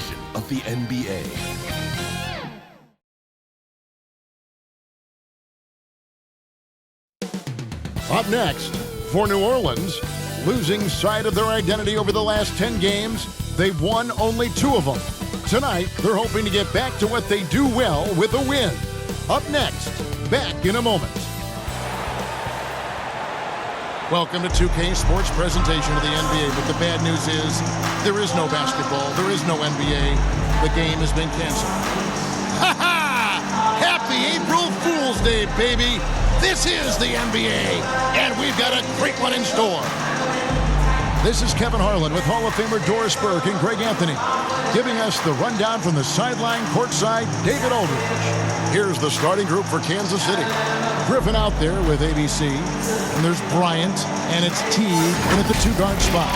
edition of the NBA. Up next, for New Orleans, losing sight of their identity over the last 10 games, they've won only 2 of them. Tonight, they're hoping to get back to what they do well with a win. Up next, back in a moment. Welcome to 2K Sports presentation of the NBA, but the bad news is there is no basketball, there is no NBA. The game has been canceled. Ha ha! Happy April Fool's Day, baby! This is the NBA, and we've got a great one in store. This is Kevin Harlan with Hall of Famer Doris Burke and Greg Anthony, giving us the rundown from the sideline courtside, David Aldridge. Here's the starting group for Kansas City. Griffin out there with ABC, and there's Bryant, and it's Teague, and at the 2-guard spot.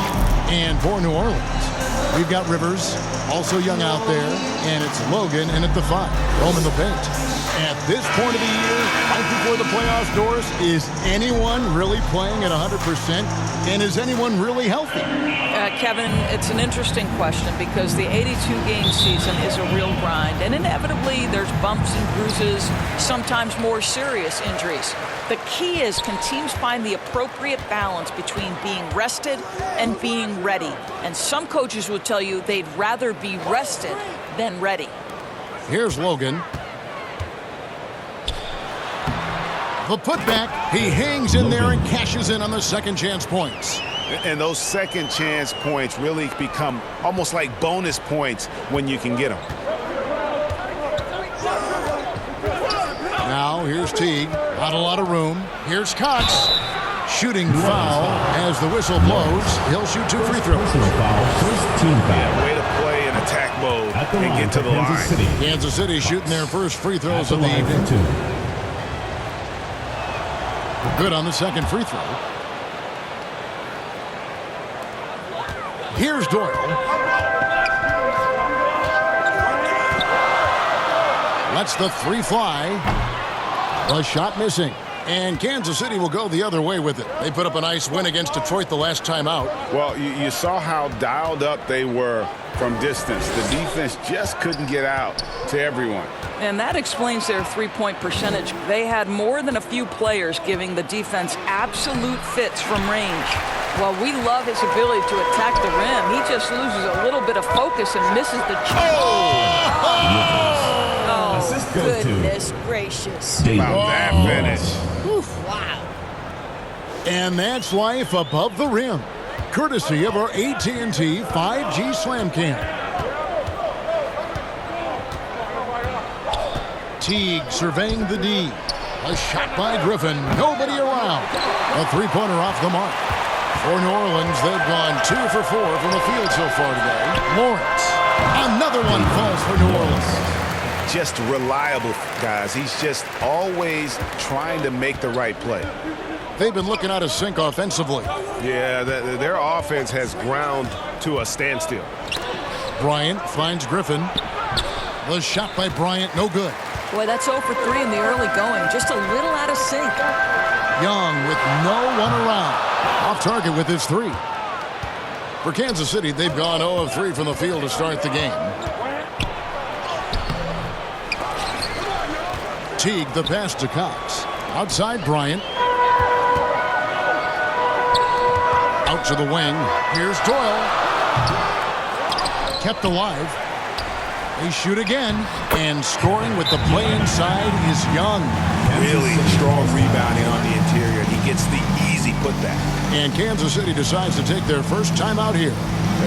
And for New Orleans, we've got Rivers, also young out there, and it's Logan, and at the 5, roaming the paint. At this point of the year, right before the playoffs, Doris, is anyone really playing at 100%? And is anyone really healthy? Kevin, it's an interesting question because the 82-game season is a real grind. And inevitably, there's bumps and bruises, sometimes more serious injuries. The key is, can teams find the appropriate balance between being rested and being ready? And some coaches will tell you they'd rather be rested than ready. Here's Logan. The putback, he hangs in there and cashes in on the second chance points. And those second chance points really become almost like bonus points when you can get them. Now here's Teague, not a lot of room. Here's Cox, shooting foul as the whistle blows. He'll shoot 2 free throws. Yeah, way to play in attack mode and get to the line. Kansas City shooting their first free throws of the evening. Good on the second free throw. Here's Doyle. Lets the 3 fly. The shot missing. And Kansas City will go the other way with it. They put up a nice win against Detroit the last time out. Well, you saw how dialed up they were from distance. The defense just couldn't get out to everyone. And that explains their three-point percentage. They had more than a few players giving the defense absolute fits from range. While we love his ability to attack the rim, he just loses a little bit of focus and misses the Oh, goodness gracious. About that finish. Wow. And that's life above the rim, courtesy of our AT&T 5G Slam Cam. Teague surveying the D. A shot by Griffin. Nobody around. A 3-pointer off the mark. For New Orleans, they've gone 2 for 4 from the field so far today. Lawrence. Another one falls for New Orleans. Just reliable, guys. He's just always trying to make the right play. They've been looking out of sync offensively. Yeah, their offense has ground to a standstill. Bryant finds Griffin. The shot by Bryant, no good. Boy, that's 0 for 3 in the early going. Just a little out of sync. Young with no one around. Off target with his 3. For Kansas City, they've gone 0 of 3 from the field to start the game. Teague, the pass to Cox. Outside Bryant. Out to the wing. Here's Doyle. Kept alive. They shoot again. And scoring with the play inside is Young. Really strong rebounding on the interior. He gets the easy putback. And Kansas City decides to take their first time out here.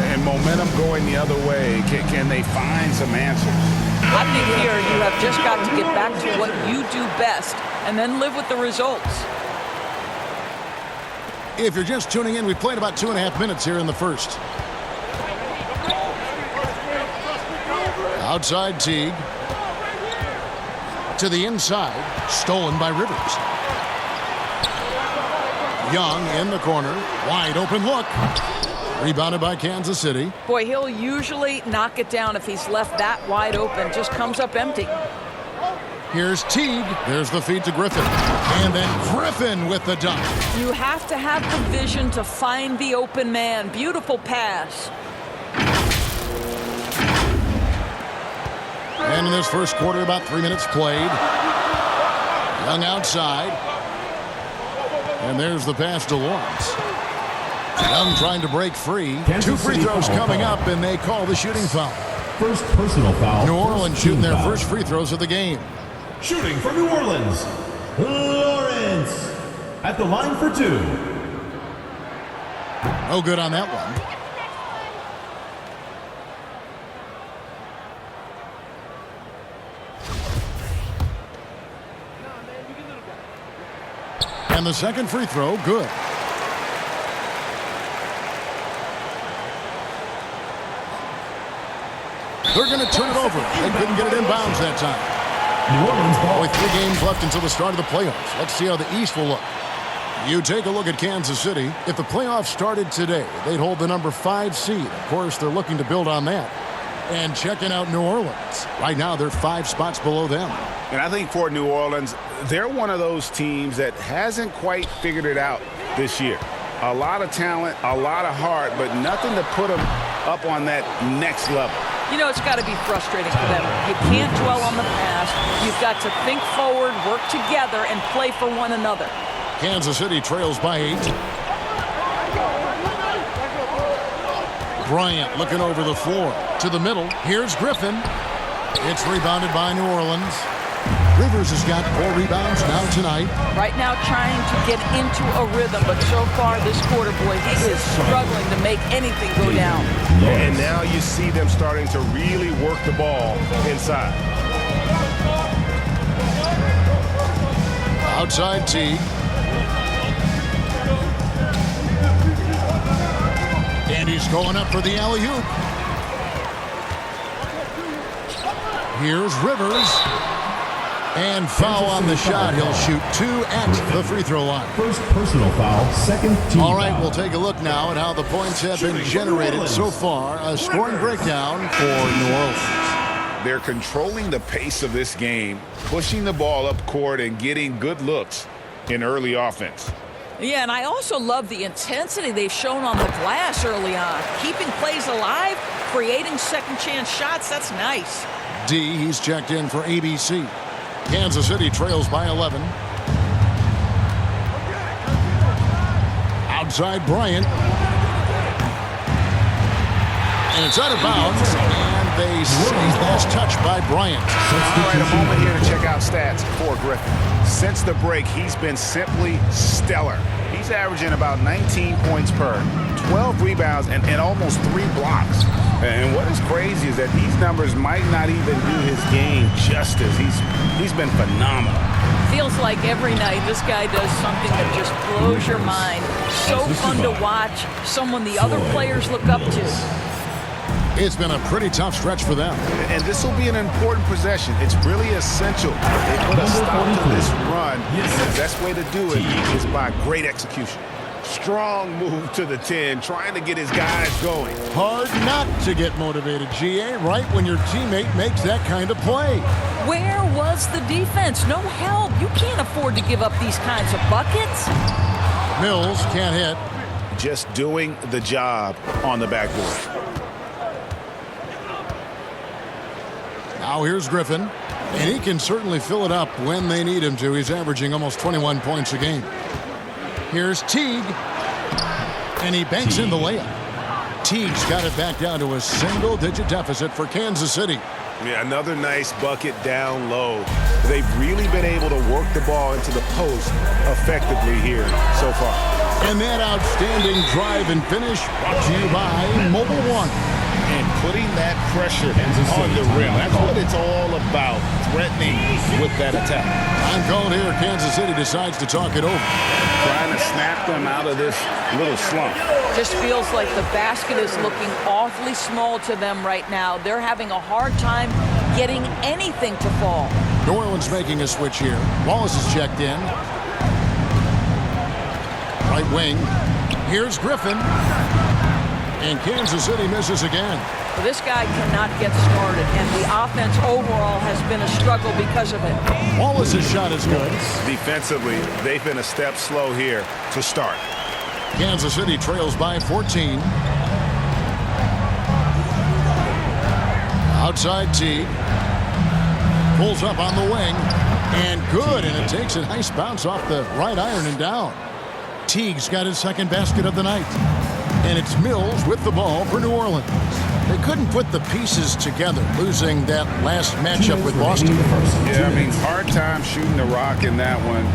And momentum going the other way. Can they find some answers? I think here you have just got to get back to what you do best and then live with the results. If you're just tuning in, we played about 2.5 minutes here in the first. Outside Teague. To the inside. Stolen by Rivers. Young in the corner. Wide open look. Rebounded by Kansas City. Boy, he'll usually knock it down if he's left that wide open. Just comes up empty. Here's Teague. There's the feed to Griffin. And then Griffin with the dunk. You have to have the vision to find the open man. Beautiful pass. And in this first quarter, about 3 minutes played. Young outside. And there's the pass to Lawrence. Young trying to break free. Two free throws coming up, and they call the shooting foul. First personal foul. New Orleans shooting their first free throws of the game. Shooting for New Orleans, Lawrence at the line for two. No good on that one. And the second free throw, good. They're going to turn it over. They couldn't get it in bounds that time. New Orleans ball. With 3 games left until the start of the playoffs. Let's see how the East will look. You take a look at Kansas City. If the playoffs started today, they'd hold the number 5 seed. Of course, they're looking to build on that. And checking out New Orleans. Right now, they're 5 spots below them. And I think for New Orleans, they're one of those teams that hasn't quite figured it out this year. A lot of talent, a lot of heart, but nothing to put them up on that next level. You know, it's got to be frustrating for them. You can't dwell on the past. You've got to think forward, work together, and play for one another. Kansas City trails by 8. Bryant looking over the floor. To the middle. Here's Griffin. It's rebounded by New Orleans. Rivers has got 4 rebounds now tonight. Right now trying to get into a rhythm, but so far this quarter, boy, he is struggling to make anything go down. And now you see them starting to really work the ball inside. Outside Teague. And he's going up for the alley-oop. Here's Rivers. And foul on the shot. He'll shoot 2 at the free throw line. First personal foul, second team All right, foul. we'll take a look now at how the points have been generated so far. A scoring breakdown for New Orleans. They're controlling the pace of this game, pushing the ball up court and getting good looks in early offense. Yeah, and I also love the intensity they've shown on the glass early on. Keeping plays alive, creating second chance shots, that's nice. D, he's checked in for ABC. Kansas City trails by 11. Outside Bryant. And it's out of bounds. And they say last touch by Bryant. All right, a moment here to check out stats for Griffin. Since the break, he's been simply stellar. He's averaging about 19 points per, 12 rebounds, and almost 3 blocks. And what is crazy is that these numbers might not even do his game justice. He's been phenomenal. Feels like every night this guy does something that just blows your mind. So fun to watch, someone the other players look up to. It's been a pretty tough stretch for them. And this will be an important possession. It's really essential. They put a stop to this run. The best way to do it is by great execution. Strong move to the 10, trying to get his guys going. Hard not to get motivated, GA, right when your teammate makes that kind of play. Where was the defense? No help. You can't afford to give up these kinds of buckets. Mills can't hit. Just doing the job on the backboard. Now here's Griffin, and he can certainly fill it up when they need him to. He's averaging almost 21 points a game. Here's Teague, and he banks in the layup. Teague's got it back down to a single-digit deficit for Kansas City. Yeah, another nice bucket down low. They've really been able to work the ball into the post effectively here so far. And that outstanding drive and finish brought to you by Mobile One. And putting that pressure on the rim. That's what it's all about, threatening with that attack. I'm called here. Kansas City decides to talk it over. Trying to snap them out of this little slump. Just feels like the basket is looking awfully small to them right now. They're having a hard time getting anything to fall. New Orleans making a switch here. Wallace is checked in. Right wing. Here's Griffin. And Kansas City misses again. Well, this guy cannot get started, and the offense overall has been a struggle because of it. Wallace's shot is good. Defensively, they've been a step slow here to start. Kansas City trails by 14. Outside Teague. Pulls up on the wing. And good, and it takes a nice bounce off the right iron and down. Teague's got his second basket of the night. And it's Mills with the ball for New Orleans. They couldn't put the pieces together, losing that last matchup with Boston. Yeah, I mean, hard time shooting the rock in that one.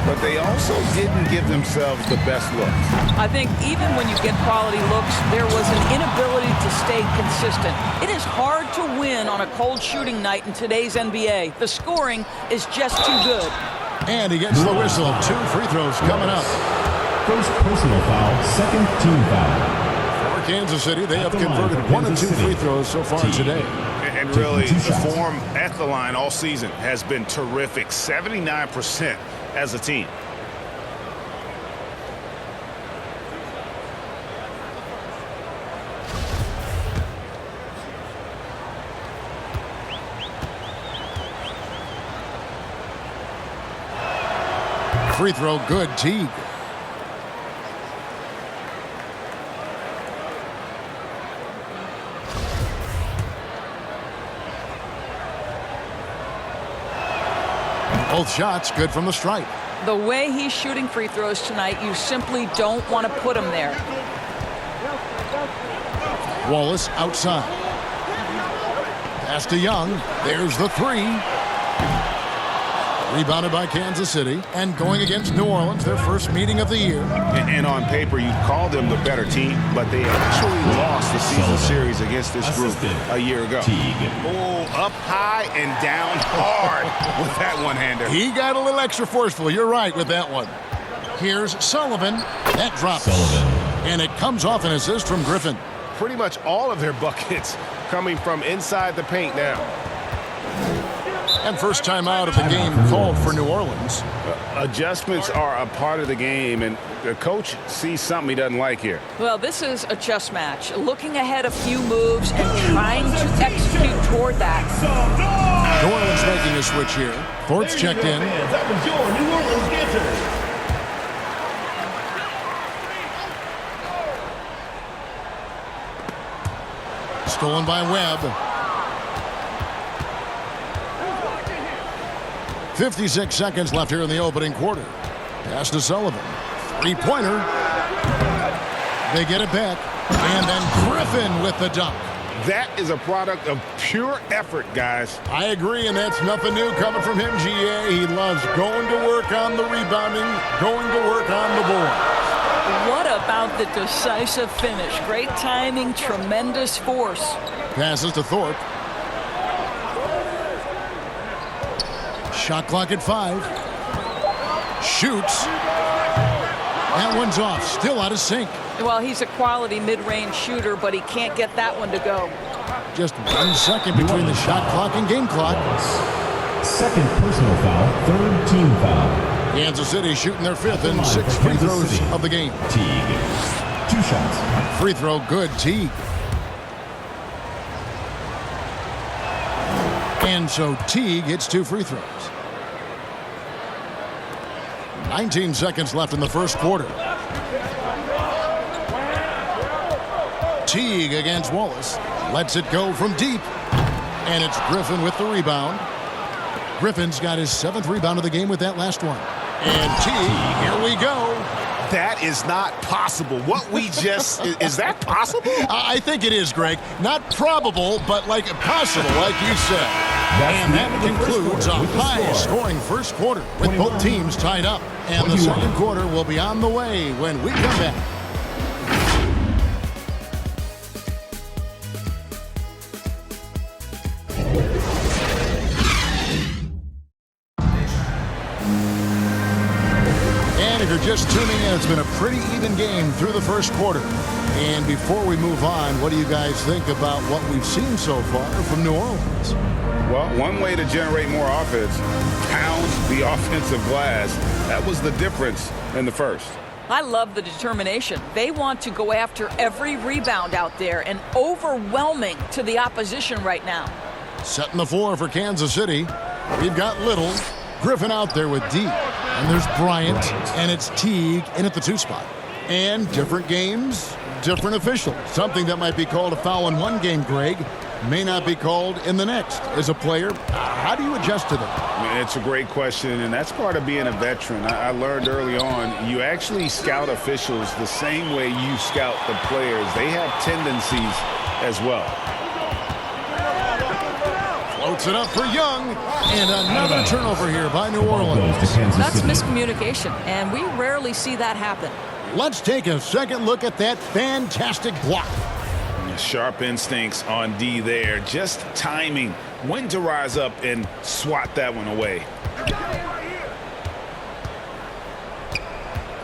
But they also didn't give themselves the best looks. I think even when you get quality looks, there was an inability to stay consistent. It is hard to win on a cold shooting night in today's NBA. The scoring is just too good. And he gets the whistle. 2 free throws coming up. First personal foul, second team foul. For Kansas City, they have converted 1 and 2 free throws so far today. And really, the form at the line all season has been terrific. 79% as a team. Free throw good, Teague. Both shots good from the stripe. The way he's shooting free throws tonight, you simply don't want to put him there. Wallace outside. Pass to Young. There's the 3. Rebounded by Kansas City. And going against New Orleans, their first meeting of the year. And on paper, you call them the better team, but they actually lost the season series against this group a year ago. Oh, up high and down hard with that one-hander. He got a little extra forceful. You're right with that one. Here's Sullivan. That drops. And it comes off an assist from Griffin. Pretty much all of their buckets coming from inside the paint now. And first time out of the game called for New Orleans. Adjustments are a part of the game, and the coach sees something he doesn't like here. Well, this is a chess match. Looking ahead a few moves and trying to execute toward that. New Orleans making a switch here. Thorpe's checked in. That was your New Orleans Gators. Stolen by Webb. 56 seconds left here in the opening quarter. Pass to Sullivan. 3-pointer. They get it back. And then Griffin with the dunk. That is a product of pure effort, guys. I agree, and that's nothing new coming from him, GA. He loves going to work on the rebounding, going to work on the board. What about the decisive finish? Great timing, tremendous force. Passes to Thorpe. Shot clock at 5. Shoots. That one's off. Still out of sync. Well, he's a quality mid-range shooter, but he can't get that one to go. Just 1 second between the shot clock and game clock. Second personal foul, third team foul. Kansas City shooting their 5th and 6th free throws of the game. Teague. 2 shots. Free throw good, Teague. And so Teague hits 2 free throws. 19 seconds left in the first quarter. Teague against Wallace. Lets it go from deep. And it's Griffin with the rebound. Griffin's got his 7th rebound of the game with that last one. And Teague, here we go. That is not possible. What we just... is that possible? I think it is, Greg. Not probable, but like possible, like you said. And that concludes a high-scoring first quarter with both teams tied up. And the second quarter will be on the way when we come back. And if you're just tuning in, it's been a pretty even game through the first quarter. And before we move on, what do you guys think about what we've seen so far from New Orleans? Well, one way to generate more offense, pound the offensive glass. That was the difference in the first. I love the determination. They want to go after every rebound out there and overwhelming to the opposition right now. Setting the floor for Kansas City. We've got Little, Griffin out there with D. And there's Bryant, and it's Teague in at the 2 spot. And different games, different officials. Something that might be called a foul in one game, Greg, may not be called in the next. As a player, how do you adjust to that? It's a great question, and that's part of being a veteran. I learned early on, you actually scout officials the same way you scout the players. They have tendencies as well. Floats it up for Young, and another turnover here by New Orleans. That's miscommunication, and we rarely see that happen. Let's take a second look at that fantastic block. Sharp instincts on D there. Just timing when to rise up and swat that one away.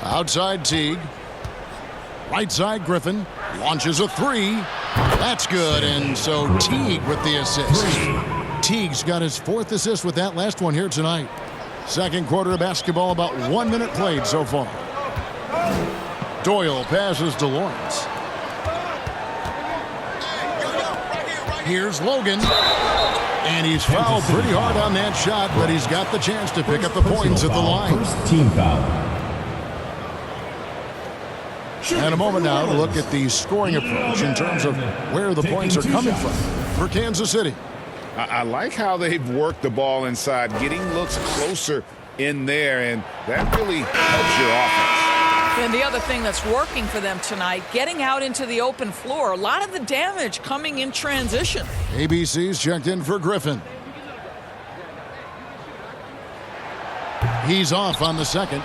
Outside Teague. Right side Griffin. Launches a three. That's good. And so Teague with the assist. Teague's got his 4th assist with that last one here tonight. Second quarter of basketball, about 1 minute played so far. Doyle passes to Lawrence. Here's Logan. And he's fouled pretty hard on that shot, but he's got the chance to pick up the points at the line. First team foul. And a moment now to look at the scoring approach in terms of where the points are coming from for Kansas City. I like how they've worked the ball inside, getting looks closer in there, and that really helps your offense. And the other thing that's working for them tonight, getting out into the open floor. A lot of the damage coming in transition. ABC's checked in for Griffin. He's off on the second.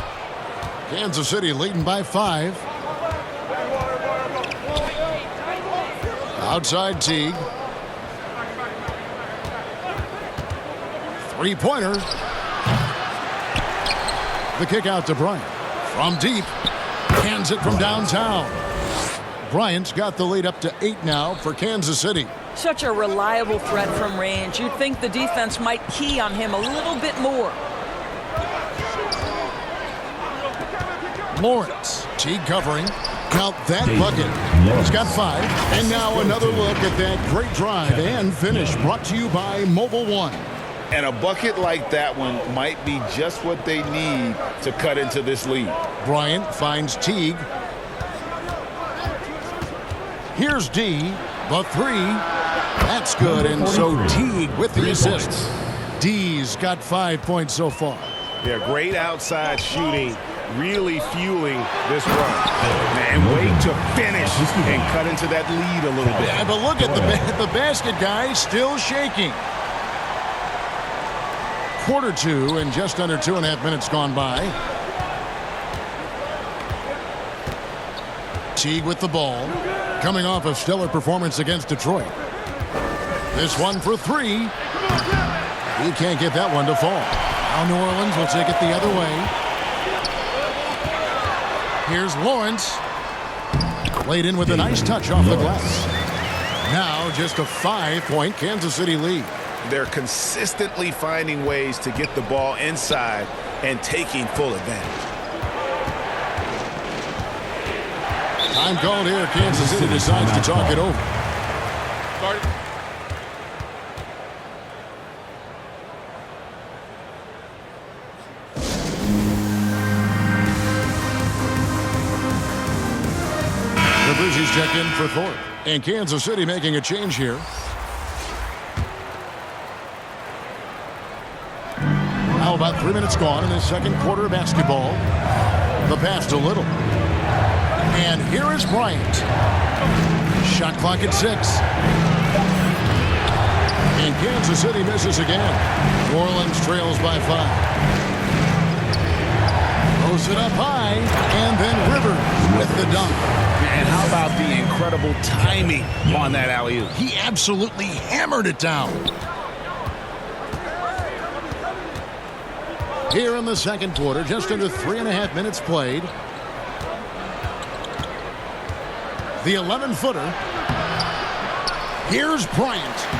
Kansas City leading by 5. Outside Teague. Three-pointer. The kick out to Bryant. From deep. Hands it from downtown. Bryant's got the lead up to 8 now for Kansas City. Such a reliable threat from range. You'd think the defense might key on him a little bit more. Lawrence. Teague covering. Count that bucket. He's got 5. And now another look at that great drive and finish brought to you by Mobile One. And a bucket like that one might be just what they need to cut into this lead. Bryant finds Teague. Here's D. The 3. That's good. And so Teague with the assist. D's got 5 points so far. Yeah, great outside shooting, really fueling this run. And wait to finish and cut into that lead a little bit. Yeah, but look at the basket guy still shaking. Quarter 2 and just under 2.5 minutes gone by. Teague with the ball. Coming off a stellar performance against Detroit. This one for 3. He can't get that one to fall. Now New Orleans will take it the other way. Here's Lawrence. Laid in with a nice touch off the glass. Now just a 5-point Kansas City lead. They're consistently finding ways to get the ball inside and taking full advantage. Time called here. Kansas City decides to talk it over. He's checked in for Thorpe. And Kansas City making a change here. Now about 3 minutes gone in the second quarter of basketball. The pass to Little. And here is Bryant. Shot clock at 6. And Kansas City misses again. New Orleans trails by 5. Throws it up high. And then Rivers with the dunk. And how about the incredible timing on that alley-oop? He absolutely hammered it down. Here in the second quarter, just under 3.5 minutes played. The 11-footer. Here's Bryant.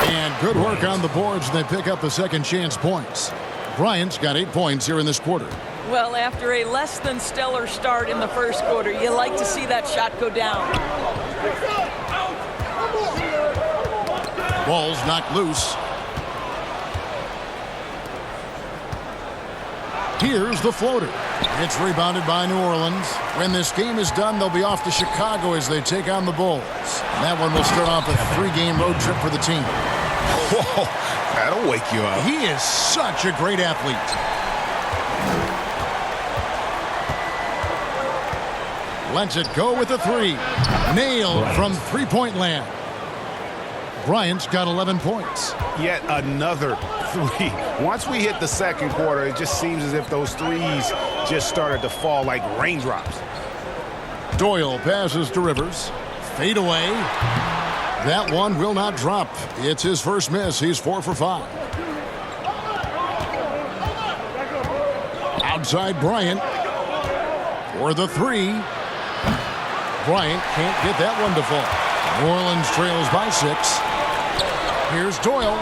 And good work on the boards. They pick up the second chance points. Bryant's got 8 points here in this quarter. Well, after a less than stellar start in the first quarter, you like to see that shot go down. Ball's knocked loose. Here's the floater. It's rebounded by New Orleans. When this game is done, they'll be off to Chicago as they take on the Bulls. And that one will start off a 3-game road trip for the team. Whoa, that'll wake you up. He is such a great athlete. Lets it go with the 3. Nailed from three-point land. Bryant's got 11 points. Yet another 3. Once we hit the second quarter, it just seems as if those threes just started to fall like raindrops. Doyle passes to Rivers. Fade away. That one will not drop. It's his first miss. He's 4 for 5. Outside Bryant for the 3. Bryant can't get that one to fall. New Orleans trails by 6. Here's Doyle.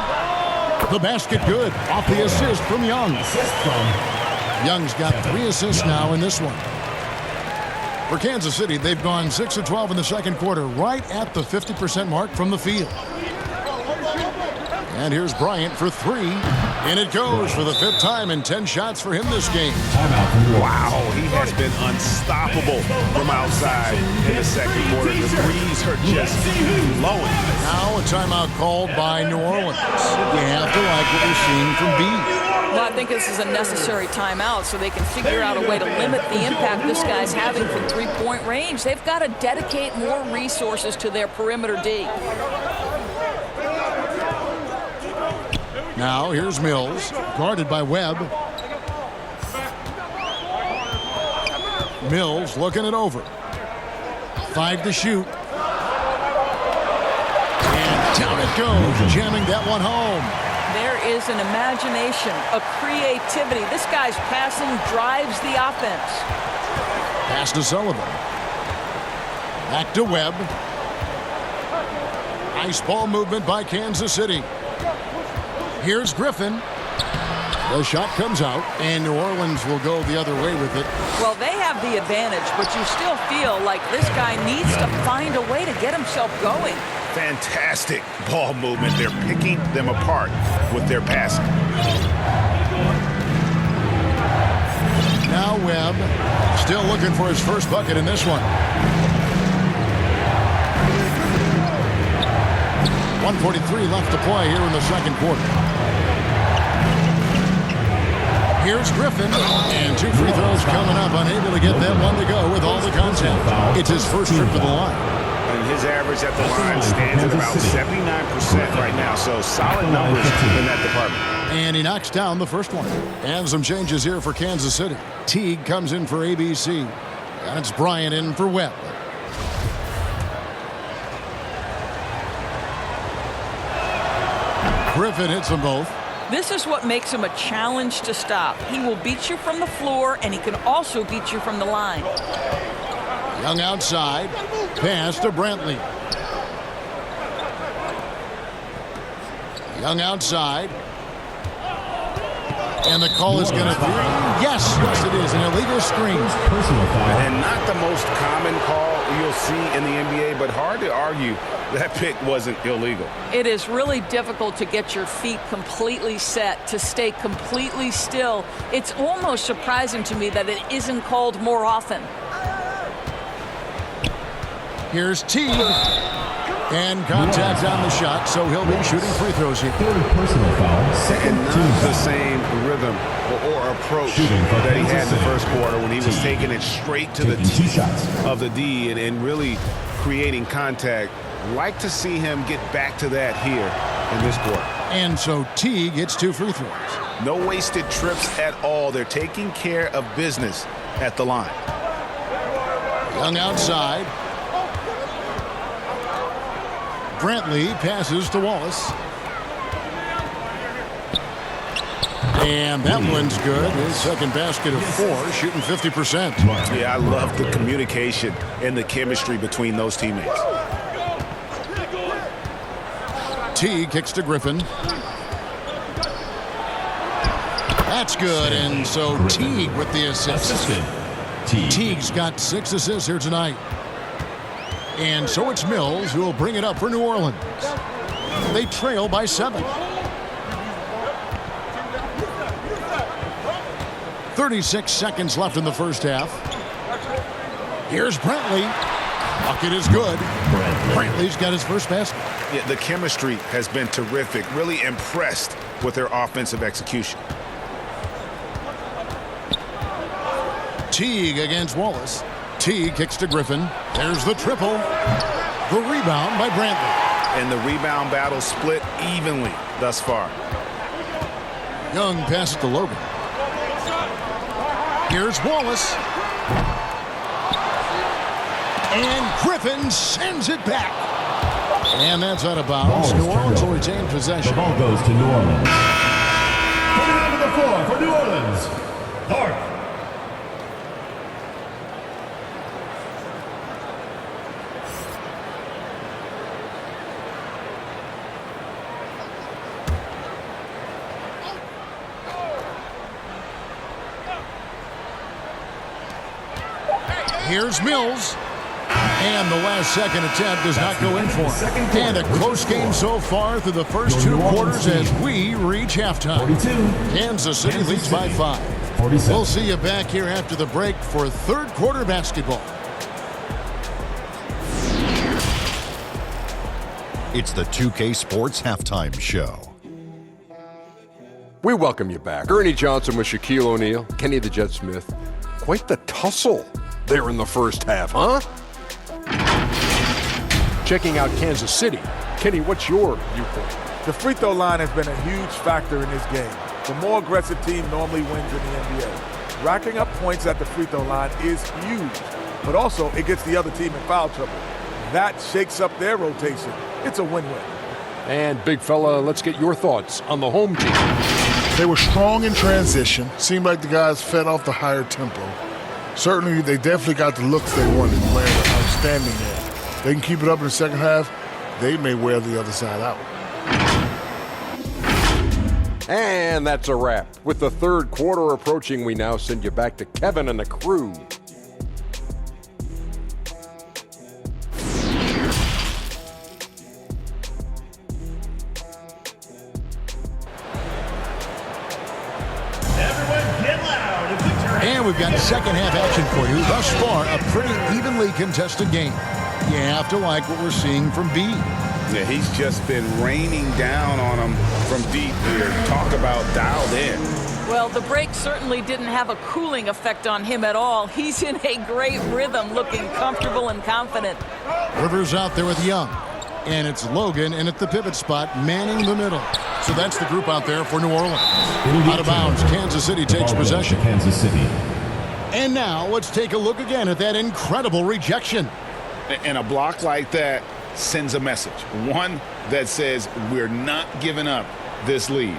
The basket good. Off the assist from Young. Young's got 3 assists now in this one. For Kansas City, they've gone 6 of 12 in the second quarter, right at the 50% mark from the field. And here's Bryant for 3. And it goes for the 5th time, and 10 shots for him this game. Wow, he has been unstoppable from outside in the second quarter. The threes are just flowing. Now a timeout called by New Orleans. You have to like what we're seeing from B. Well, I think this is a necessary timeout so they can figure out a way to limit the impact this guy's having from three-point range. They've got to dedicate more resources to their perimeter D. Now here's Mills, guarded by Webb. Mills looking it over. 5 to shoot. And down it goes, jamming that one home. There is an imagination, a creativity. This guy's passing drives the offense. Pass to Sullivan. Back to Webb. Nice ball movement by Kansas City. Here's Griffin. The shot comes out, and New Orleans will go the other way with it. Well, they have the advantage, but you still feel like this guy needs to find a way to get himself going. Fantastic ball movement. They're picking them apart with their passing. Now Webb still looking for his first bucket in this one. 1:43 left to play here in the second quarter. Here's Griffin, and 2 free throws coming up, unable to get that one to go with all the contact. It's his first trip to the line. And his average at the line stands at about 79% right now, so solid numbers in that department. And he knocks down the first one. And some changes here for Kansas City. Teague comes in for ABC. And it's Bryant in for Webb. Griffin hits them both. This is what makes him a challenge to stop. He will beat you from the floor, and he can also beat you from the line. Young outside. Pass to Brantley. Young outside. And the call is going to be, yes, it is, an illegal screen. And not the most common call you'll see in the NBA, but hard to argue that pick wasn't illegal. It is really difficult to get your feet completely set, to stay completely still. It's almost surprising to me that it isn't called more often. Here's Teague. And contact on the shot, so he'll be shooting free throws here. Third personal foul, second And team not the foul. same rhythm or approach Shooting for that he had in the Kansas first City. quarter when he was Teague. taking it straight to the Taking 2 teeth shots. of the D and really creating contact. Like to see him get back to that here in this quarter. And so Teague gets 2 free throws. No wasted trips at all. They're taking care of business at the line. Young outside. Brantley passes to Wallace. And that one's good. His second basket of 4, shooting 50%. Yeah, I love the communication and the chemistry between those teammates. Teague kicks to Griffin. That's good. And so Teague with the assist. Assisted. Teague. Teague's got 6 assists here tonight. And so it's Mills who will bring it up for New Orleans. They trail by 7. 36 seconds left in the first half. Here's Brantley. Bucket is good. Brantley's got his first basket. Yeah, the chemistry has been terrific. Really impressed with their offensive execution. Teague against Wallace. Teague kicks to Griffin. There's the triple. The rebound by Brantley. And the rebound battle split evenly thus far. Young passes to Logan. Here's Wallace. And Griffin sends it back. And that's out of bounds. New Orleans will retain possession. The ball goes to New Orleans. Coming out of the floor for New Orleans, Hart. Here's Mills. And the last second attempt does not go in for him. And a close game so far through the first two quarters as we reach halftime. Kansas City leads by 5. We'll see you back here after the break for third quarter basketball. It's the 2K Sports Halftime Show. We welcome you back. Ernie Johnson with Shaquille O'Neal, Kenny the Jet Smith. Quite the tussle there in the first half, huh? Checking out Kansas City. Kenny, what's your viewpoint? The free throw line has been a huge factor in this game. The more aggressive team normally wins in the NBA. Racking up points at the free throw line is huge, but also it gets the other team in foul trouble. That shakes up their rotation. It's a win-win. And big fella, let's get your thoughts on the home team. They were strong in transition. Seemed like the guys fed off the higher tempo. Certainly, they definitely got the looks they wanted, playing outstanding there. They can keep it up in the second half, they may wear the other side out. And that's a wrap. With the third quarter approaching, we now send you back to Kevin and the crew. And we've got second half action for you. Thus far, a pretty evenly contested game. You have to like what we're seeing from B. Yeah, he's just been raining down on them from deep here. Talk about dialed in. Well, the break certainly didn't have a cooling effect on him at all. He's in a great rhythm, looking comfortable and confident. Rivers out there with Young. And it's Logan in at the pivot spot, manning the middle. So that's the group out there for New Orleans. Out of bounds, Kansas City takes possession. Kansas City. And now let's take a look again at that incredible rejection. And a block like that sends a message. One that says we're not giving up this lead.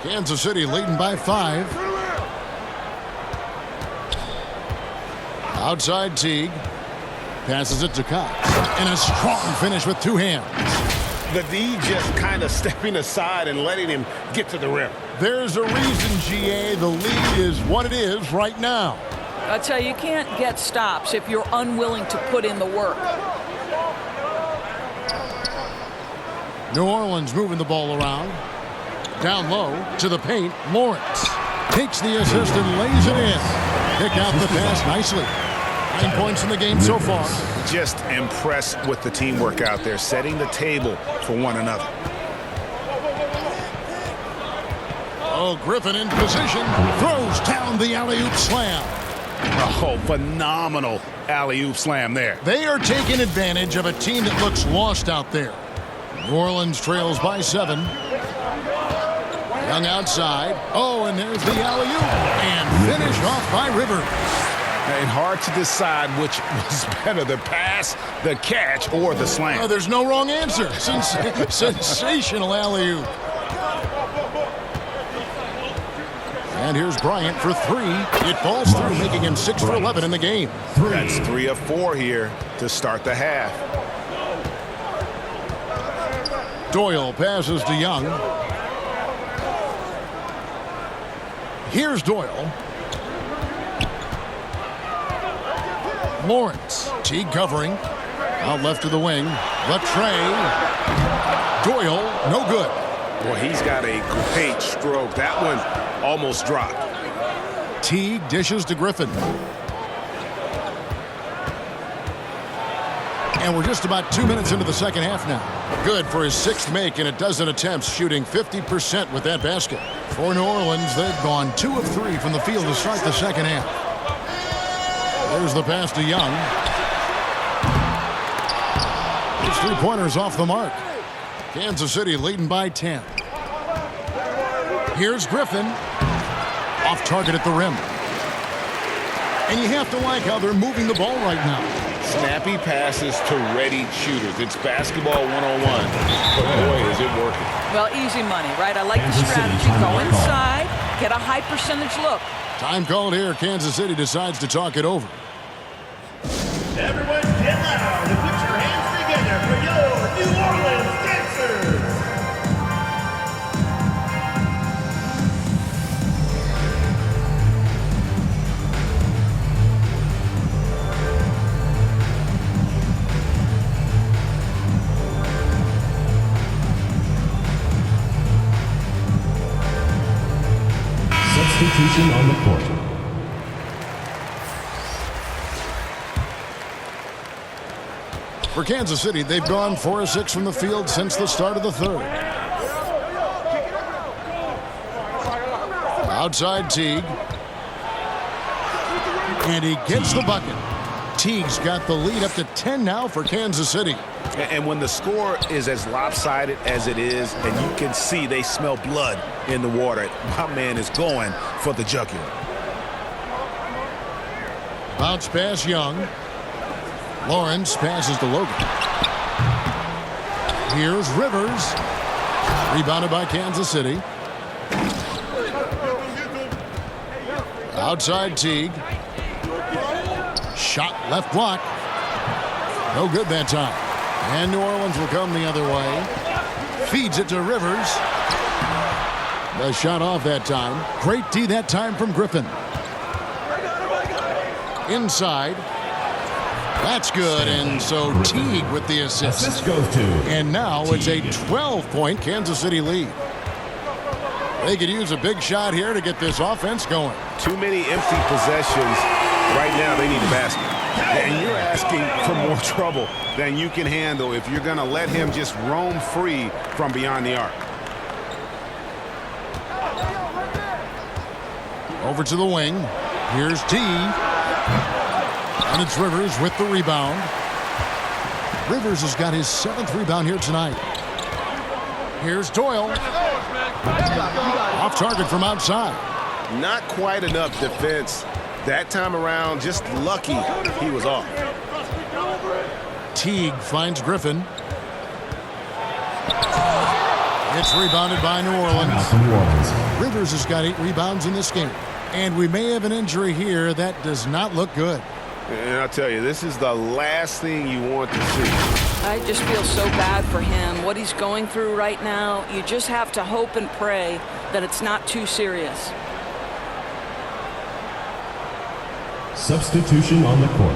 Kansas City leading by 5. Outside Teague. Passes it to Cox. And a strong finish with two hands. The D just kind of stepping aside and letting him get to the rim. There's a reason, GA, the lead is what it is right now. I tell you, you can't get stops if you're unwilling to put in the work. New Orleans moving the ball around. Down low to the paint. Lawrence takes the assist and lays it in. Pick out the pass nicely. 9 points in the game so far. Just impressed with the teamwork out there, setting the table for one another. Oh, Griffin in position. Throws down the alley-oop slam. Oh, phenomenal alley-oop slam there. They are taking advantage of a team that looks lost out there. New Orleans trails by 7. Young outside. Oh, and there's the alley-oop. And finished off by Rivers. And hard to decide which was better, the pass, the catch, or the slam. Oh, there's no wrong answer. Sensational alley-oop. And here's Bryant for 3. It falls through, making him 6 for 11 in the game. That's 3 of 4 here to start the half. Doyle passes to Young. Here's Doyle. Lawrence. Teague covering. Out left to the wing. The tray. Doyle, no good. Well, he's got a great stroke. That one almost dropped. Teague dishes to Griffin. And we're just about 2 minutes into the second half now. Good for his 6th make in a dozen attempts, shooting 50% with that basket. For New Orleans, they've gone 2 of 3 from the field to start the second half. There's the pass to Young. His 3-pointers off the mark. Kansas City leading by 10. Here's Griffin. Off target at the rim. And you have to like how they're moving the ball right now. Snappy passes to ready shooters. It's basketball 101. But boy, is it working. Well, easy money, right? I like the strategy. Go inside, get a high percentage look. Time called here. Kansas City decides to talk it over. Everyone get loud and put your hands together for your New Orleans dancers. Substitution on the court. For Kansas City, they've gone 4 of 6 from the field since the start of the third. Outside Teague. And he gets the bucket. Teague's got the lead up to 10 now for Kansas City. And when the score is as lopsided as it is, and you can see they smell blood in the water, my man is going for the jugular. Bounce pass Young. Lawrence passes to Logan. Here's Rivers. Rebounded by Kansas City. Outside Teague. Shot left block. No good that time. And New Orleans will come the other way. Feeds it to Rivers. The shot off that time. Great D that time from Griffin. Inside. That's good, and so Teague with the assist. Assist goes to And now it's a 12-point Kansas City lead. They could use a big shot here to get this offense going. Too many empty possessions. Right now, they need a basket. And you're asking for more trouble than you can handle if you're going to let him just roam free from beyond the arc. Over to the wing. Here's T. And it's Rivers with the rebound. Rivers has got his 7th rebound here tonight. Here's Doyle. Off target from outside. Not quite enough defense. That time around, just lucky he was off. Teague finds Griffin. It's rebounded by New Orleans. Rivers has got 8 rebounds in this game. And we may have an injury here that does not look good. And I'll tell you, this is the last thing you want to see. I just feel so bad for him. What he's going through right now, you just have to hope and pray that it's not too serious. Substitution on the court.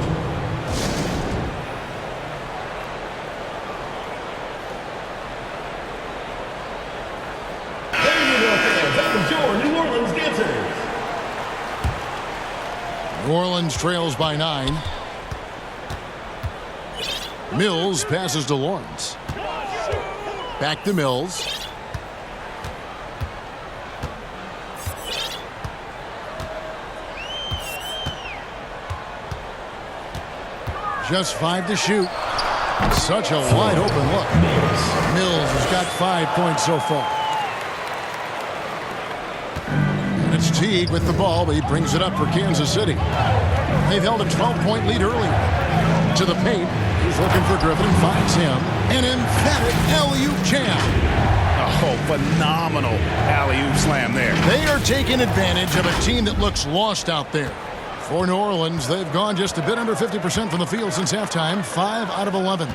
There you go, fans. That was your New Orleans dancers. New Orleans trails by 9. Mills passes to Lawrence. Back to Mills. Just 5 to shoot. Such a wide open look. Mills has got 5 points so far. And it's Teague with the ball, but he brings it up for Kansas City. They've held a 12-point lead earlier. To the paint. He's looking for Griffin and finds him. An emphatic alley-oop jam. Oh, phenomenal alley-oop slam there. They are taking advantage of a team that looks lost out there. For New Orleans, they've gone just a bit under 50% from the field since halftime, 5 out of 11.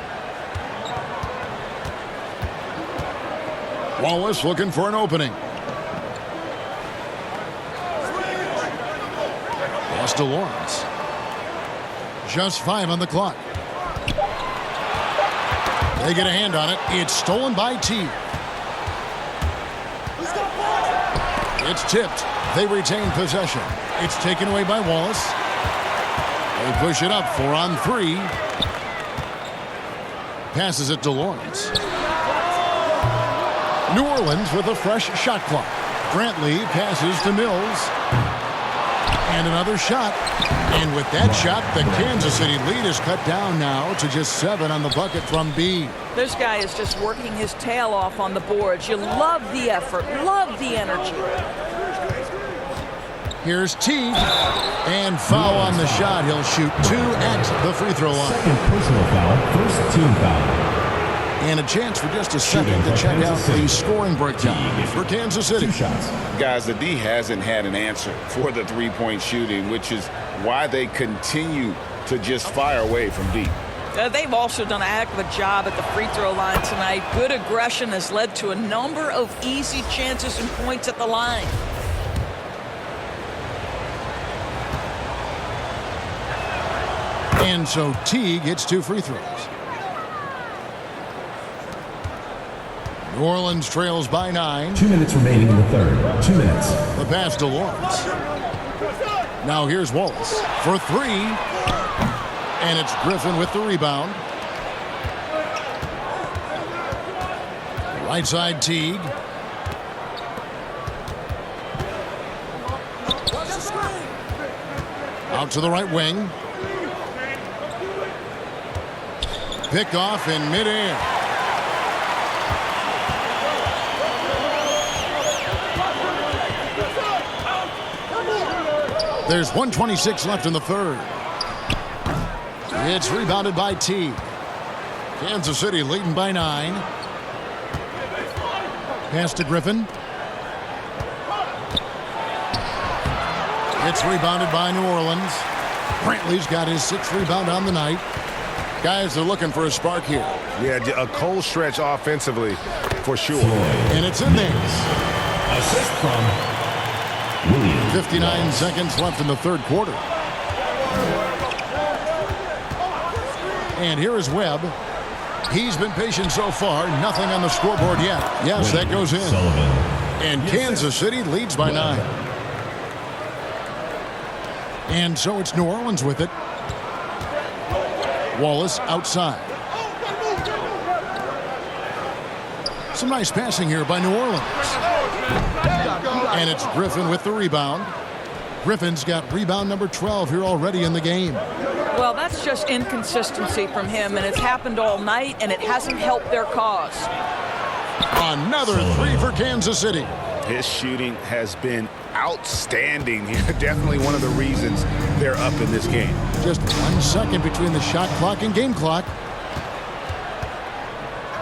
Wallace looking for an opening. Pass to Lawrence. Just 5 on the clock. They get a hand on it. It's stolen by Teague. It's tipped. They retain possession. It's taken away by Wallace. They push it up 4 on 3. Passes it to Lawrence. New Orleans with a fresh shot clock. Brantley passes to Mills. And another shot. And with that shot, the Kansas City lead is cut down now to just 7 on the bucket from B. This guy is just working his tail off on the boards. You love the effort, love the energy. Here's Teague. And foul on the shot. He'll shoot 2 at the free throw line. Second personal foul, first team foul. And a chance for just a second to check out the scoring breakdown for Kansas City. 2 shots. Guys, the D hasn't had an answer for the three-point shooting, which is why they continue to just fire away from deep. They've also done a heck of a job at the free throw line tonight. Good aggression has led to a number of easy chances and points at the line. And so Teague gets 2 free throws. New Orleans trails by 9. 2 minutes remaining in the third. 2 minutes. The pass to Lawrence. Now here's Wallace for 3. And it's Griffin with the rebound. Right side Teague. Out to the right wing. Picked off in midair. There's 1:26 left in the third. It's rebounded by Teague. Kansas City leading by 9. Pass to Griffin. It's rebounded by New Orleans. Brantley's got his 6th rebound on the night. Guys are looking for a spark here. Yeah, a cold stretch offensively for sure. And it's in there. Assist from Williams. 59 seconds left in the third quarter. And here is Webb. He's been patient so far. Nothing on the scoreboard yet. Yes, that goes in. Sullivan. And Kansas City leads by 9. And so it's New Orleans with it. Wallace outside. Some nice passing here by New Orleans. And it's Griffin with the rebound. Griffin's got rebound number 12 here already in the game. Well, that's just inconsistency from him, and it's happened all night, and it hasn't helped their cause. Another 3 for Kansas City. His shooting has been outstanding here. Definitely one of the reasons they're up in this game. Just 1 second between the shot clock and game clock.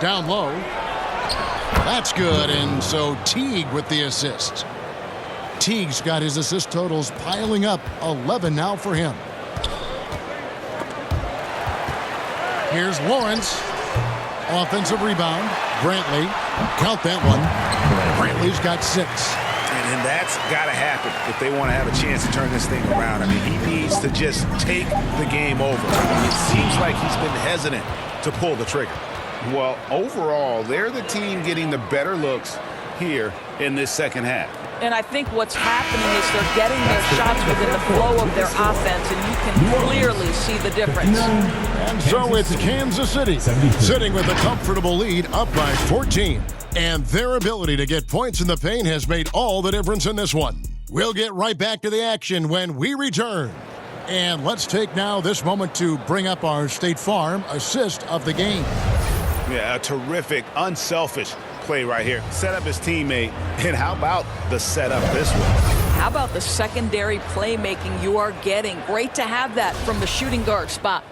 Down low. That's good, and so Teague with the assist. Teague's got his assist totals piling up. 11 now for him. Here's Lawrence. Offensive rebound. Brantley. Count that one. Brantley's got 6. And that's got to happen if they want to have a chance to turn this thing around. I mean, he needs to just take the game over. It seems like he's been hesitant to pull the trigger. Well, overall, they're the team getting the better looks here in this second half. And I think what's happening is they're getting their shots within the flow of their offense, and you can clearly see the difference. And so it's Kansas City sitting with a comfortable lead up by 14. And their ability to get points in the paint has made all the difference in this one. We'll get right back to the action when we return. And let's take now this moment to bring up our State Farm assist of the game. Yeah, a terrific, unselfish play right here. Set up his teammate. And how about the setup this one? How about the secondary playmaking you are getting? Great to have that from the shooting guard spot.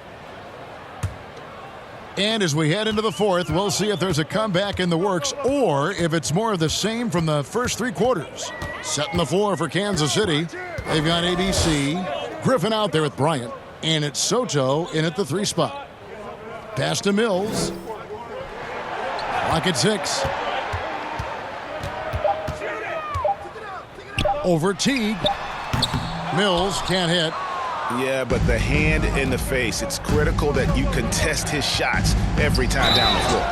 And as we head into the fourth, we'll see if there's a comeback in the works or if it's more of the same from the first 3 quarters. Setting the floor for Kansas City. They've got ABC, Griffin out there with Bryant, and it's Soto in at the 3 spot. Pass to Mills. Clock at 6. Over Teague. Mills can't hit. Yeah, but the hand in the face, it's critical that you contest his shots every time down the floor.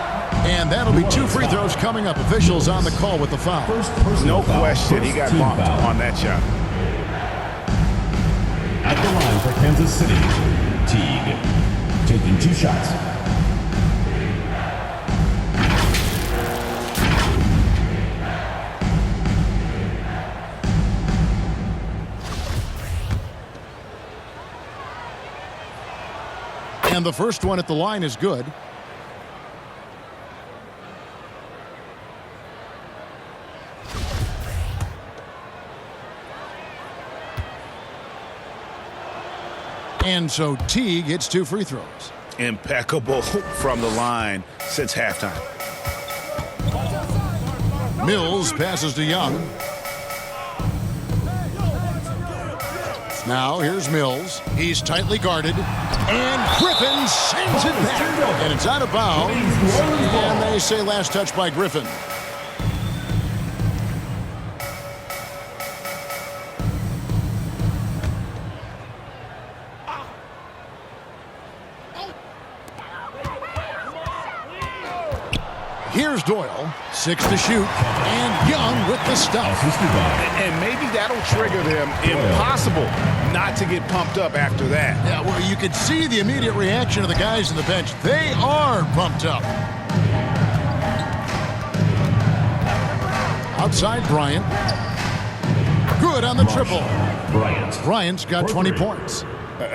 And that'll be 2 free throws coming up. Officials on the call with the foul. No question, he got bumped on that shot. At the line for Kansas City, Teague, taking 2 shots. And the first one at the line is good. And so Teague gets 2 free throws. Impeccable from the line since halftime. Mills passes to Young. Now here's Mills. He's tightly guarded. And Griffin sends it back. And it's out of bounds. And they say last touch by Griffin. Here's Doyle, 6 to shoot, and Young with the stuff. And maybe that'll trigger them. Impossible not to get pumped up after that. Yeah, well, you could see the immediate reaction of the guys on the bench. They are pumped up. Outside Bryant. Good on the triple. Bryant's got 20 points.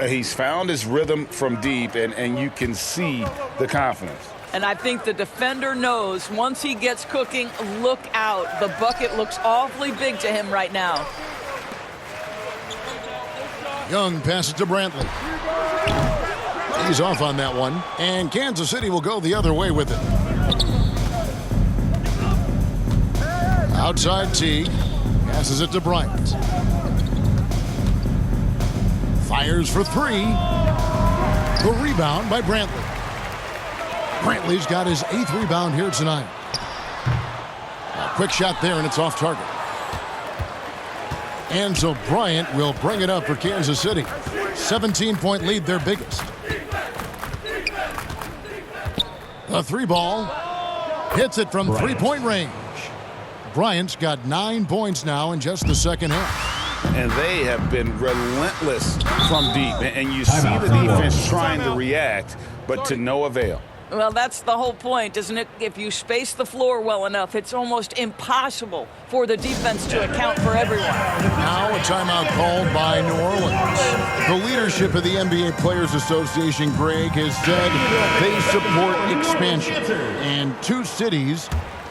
He's found his rhythm from deep, and you can see the confidence. And I think the defender knows once he gets cooking, look out. The bucket looks awfully big to him right now. Young passes to Brantley. He's off on that one. And Kansas City will go the other way with it. Outside Teague. Passes it to Bryant. Fires for 3. The rebound by Brantley. Brantley's got his 8th rebound here tonight. A quick shot there, and it's off target. And so Bryant will bring it up for Kansas City. 17-point lead, their biggest. The 3-ball hits it from three-point range. Bryant's got 9 points now in just the second half. And they have been relentless from deep. And you see the defense trying to react, but to no avail. Well, that's the whole point, isn't it? If you space the floor well enough, it's almost impossible for the defense to account for everyone. Now a timeout called by New Orleans. The leadership of the NBA Players Association, Greg, has said they support expansion. And 2 cities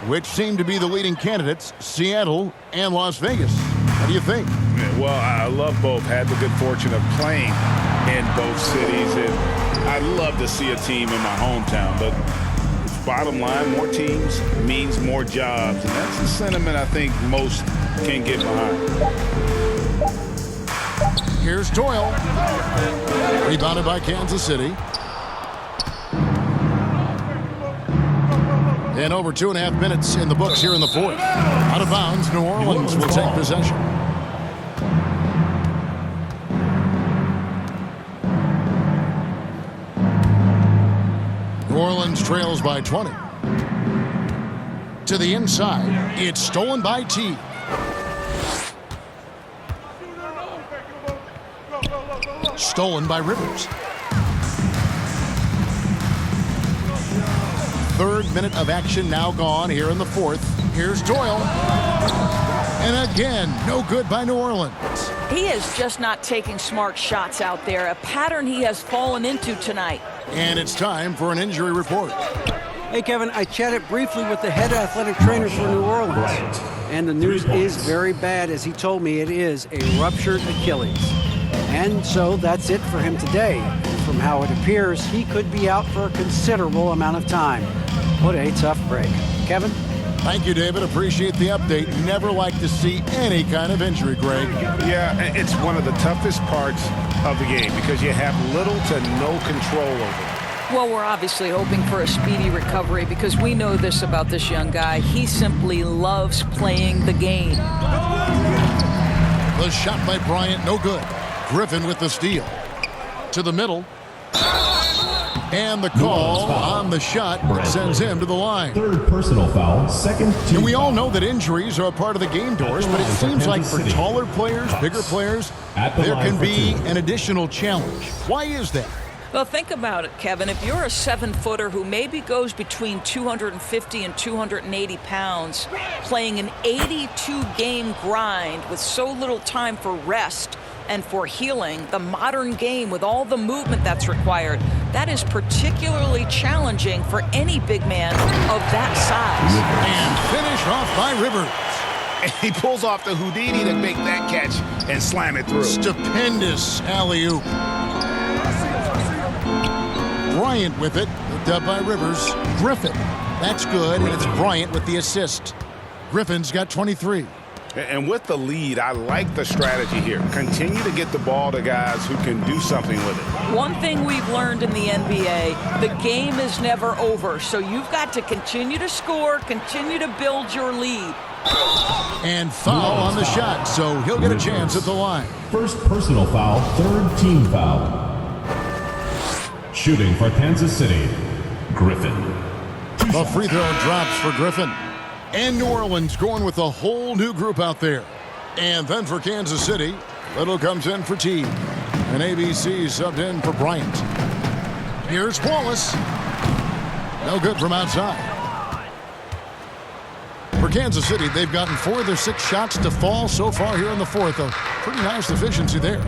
which seem to be the leading candidates, Seattle and Las Vegas. What do you think? Well, I love both. Had the good fortune of playing in both cities, and I'd love to see a team in my hometown, but bottom line, more teams means more jobs, and that's the sentiment I think most can get behind. Here's Doyle. Rebounded by Kansas City. And over 2.5 minutes in the books here in the 4th. Out of bounds, New Orleans will take possession. New Orleans trails by 20. To the inside, it's stolen by Teague. Stolen by Rivers. 3rd minute of action now gone here in the 4th. Here's Doyle. And again, no good by New Orleans. He is just not taking smart shots out there, a pattern he has fallen into tonight. And it's time for an injury report. Hey, Kevin, I chatted briefly with the head athletic trainer for New Orleans. And the news is very bad, as he told me it is a ruptured Achilles. And so that's it for him today. From how it appears, he could be out for a considerable amount of time. What a tough break. Kevin? Thank you, David. Appreciate the update. Never like to see any kind of injury, Greg. Yeah, it's one of the toughest parts of the game because you have little to no control over it. Well, we're obviously hoping for a speedy recovery because we know this about this young guy. He simply loves playing the game. The shot by Bryant, no good. Griffin with the steal. To the middle. And the call on the shot sends him to the line. Third personal foul, second team And we all foul. know that injuries are a part of the game, Doris, but it seems like for taller players, bigger players, there can be an additional challenge. Why is that? Well, think about it, Kevin. If you're a 7-footer who maybe goes between 250 and 280 pounds, playing an 82-game grind with so little time for rest and for healing, the modern game with all the movement that's required, that is particularly challenging for any big man of that size. And finished off by Rivers. And he pulls off the Houdini to make that catch and slam it through. Stupendous alley-oop. Bryant with it, looked up by Rivers. Griffin, that's good, and it's Bryant with the assist. Griffin's got 23. And with the lead, I like the strategy here. Continue to get the ball to guys who can do something with it. One thing we've learned in the NBA, the game is never over, so you've got to continue to score, continue to build your lead. And foul on the shot, so he'll get a chance at the line. First personal foul, third team foul. Shooting for Kansas City, Griffin. The free throw drops for Griffin. And New Orleans going with a whole new group out there. And then for Kansas City, Little comes in for T. And ABC subbed in for Bryant. Here's Wallace. No good from outside. For Kansas City, they've gotten 4 of their 6 shots to fall so far here in the fourth. A pretty nice efficiency there.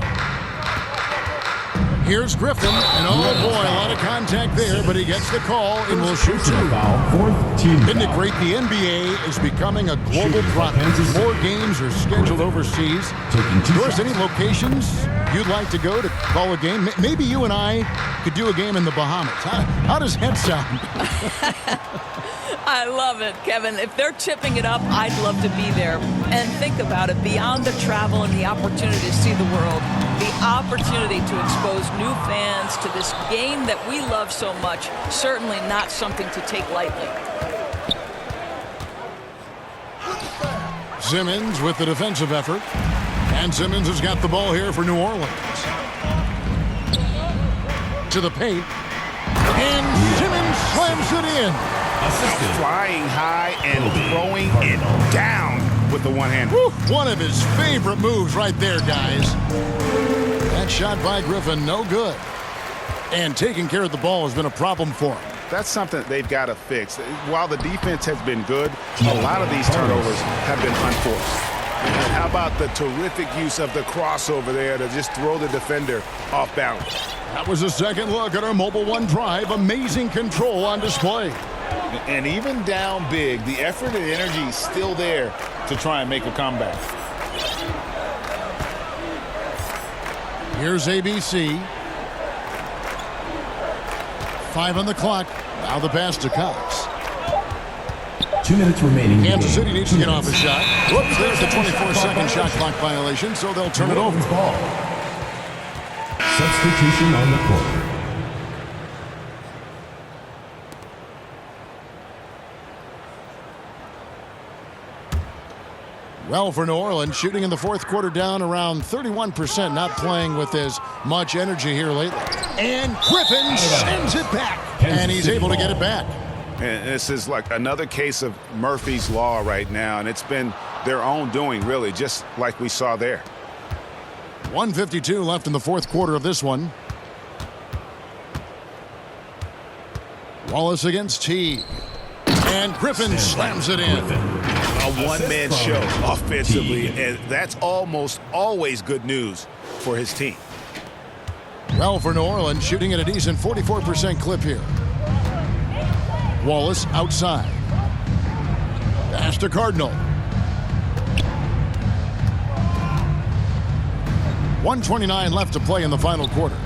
Here's Griffin, and oh boy, a lot of contact there, but he gets the call and will shoot 2. Isn't it great? The NBA is becoming a global product. More games are scheduled overseas. Doris, any locations you'd like to go to call a game? Maybe you and I could do a game in the Bahamas. How does that sound? I love it, Kevin. If they're tipping it up, I'd love to be there. And think about it, beyond the travel and the opportunity to see the world, the opportunity to expose new fans to this game that we love so much, certainly not something to take lightly. Simmons with the defensive effort. And Simmons has got the ball here for New Orleans. To the paint. And Simmons slams it in. Flying high and throwing it down with the one hand. One of his favorite moves right there, guys. That shot by Griffin, no good. And taking care of the ball has been a problem for him. That's something they've got to fix. While the defense has been good, a lot of these turnovers have been unforced. And how about the terrific use of the crossover there to just throw the defender off balance? That was a second look at our Mobile One drive. Amazing control on display. And even down big, the effort and energy is still there to try and make a comeback. Here's ABC. 5 on the clock. Now the pass to Cox. 2 minutes remaining. Kansas City needs to get off a shot. Whoops, there's the 24-second shot clock violation, so they'll turn it over. Ball. Substitution on the court. Well, for New Orleans, shooting in the fourth quarter down around 31%, not playing with as much energy here lately. And Griffin sends it back, and he's able to get it back. And this is like another case of Murphy's Law right now, and it's been their own doing, really, just like we saw there. 1:52 left in the fourth quarter of this one. Wallace against T. And Griffin slams it in. A one-man show offensively, and that's almost always good news for his team. Well, for New Orleans, shooting at a decent 44% clip here. Wallace outside. Pass to Cardinal. 1:29 left to play in the final quarter.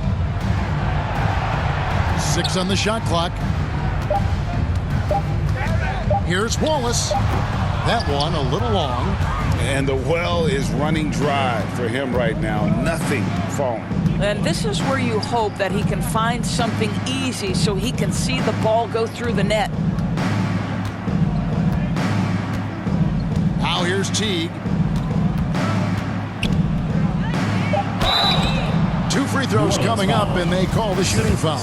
6 on the shot clock. Here's Wallace. That one a little long. And the well is running dry for him right now. Nothing falling. And this is where you hope that he can find something easy so he can see the ball go through the net. Now here's Teague. Free throws coming up, and they call the shooting foul.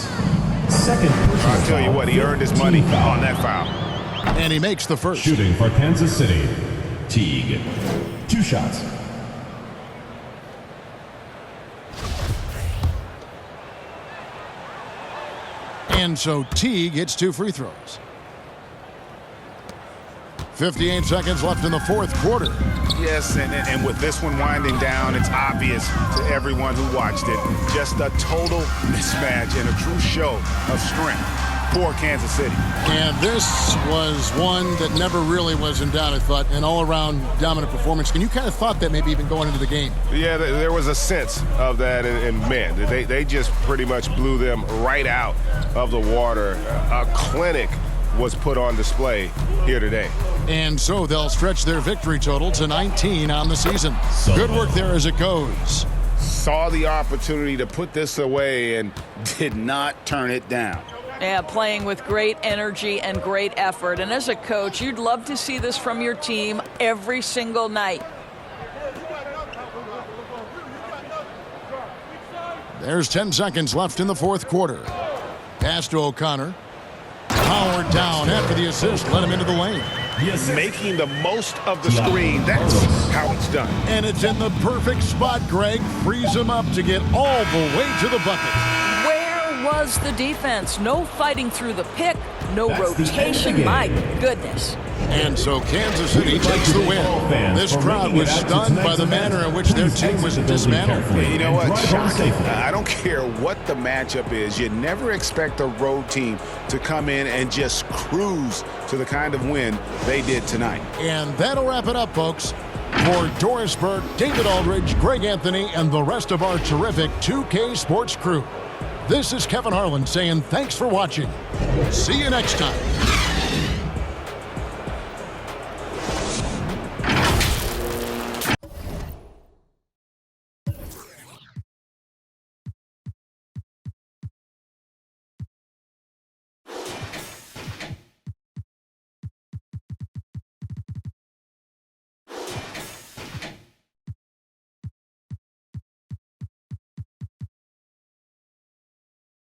Second personal I'll tell you foul, what, he earned his money on that foul. And he makes the first. Shooting for Kansas City, Teague. 2 shots. And so Teague gets 2 free throws. 58 seconds left in the fourth quarter. Yes, and with this one winding down, it's obvious to everyone who watched it. Just a total mismatch and a true show of strength for Kansas City. And this was one that never really was in doubt, I thought, an all-around dominant performance. And you kind of thought that maybe even going into the game. Yeah, there was a sense of that, and man, they just pretty much blew them right out of the water. A clinic was put on display here today. And so they'll stretch their victory total to 19 on the season. Good work there as it goes. Saw the opportunity to put this away and did not turn it down. Yeah, playing with great energy and great effort. And as a coach, you'd love to see this from your team every single night. There's 10 seconds left in the fourth quarter. Pass to O'Connor. Powered down after the assist, let him into the lane. Yes, Making the most of the screen, that's how it's done. And it's in the perfect spot, Greg. Frees him up to get all the way to the bucket. Where was the defense? No fighting through the pick, no That's the end of the rotation. game. My goodness. And so Kansas City takes the win. This crowd was stunned by the manner in which their team was dismantled. You know what? Shocking. I don't care what the matchup is. You never expect a road team to come in and just cruise to the kind of win they did tonight. And that'll wrap it up, folks. For Doris Burke, David Aldridge, Greg Anthony, and the rest of our terrific 2K Sports crew, this is Kevin Harlan saying thanks for watching. See you next time.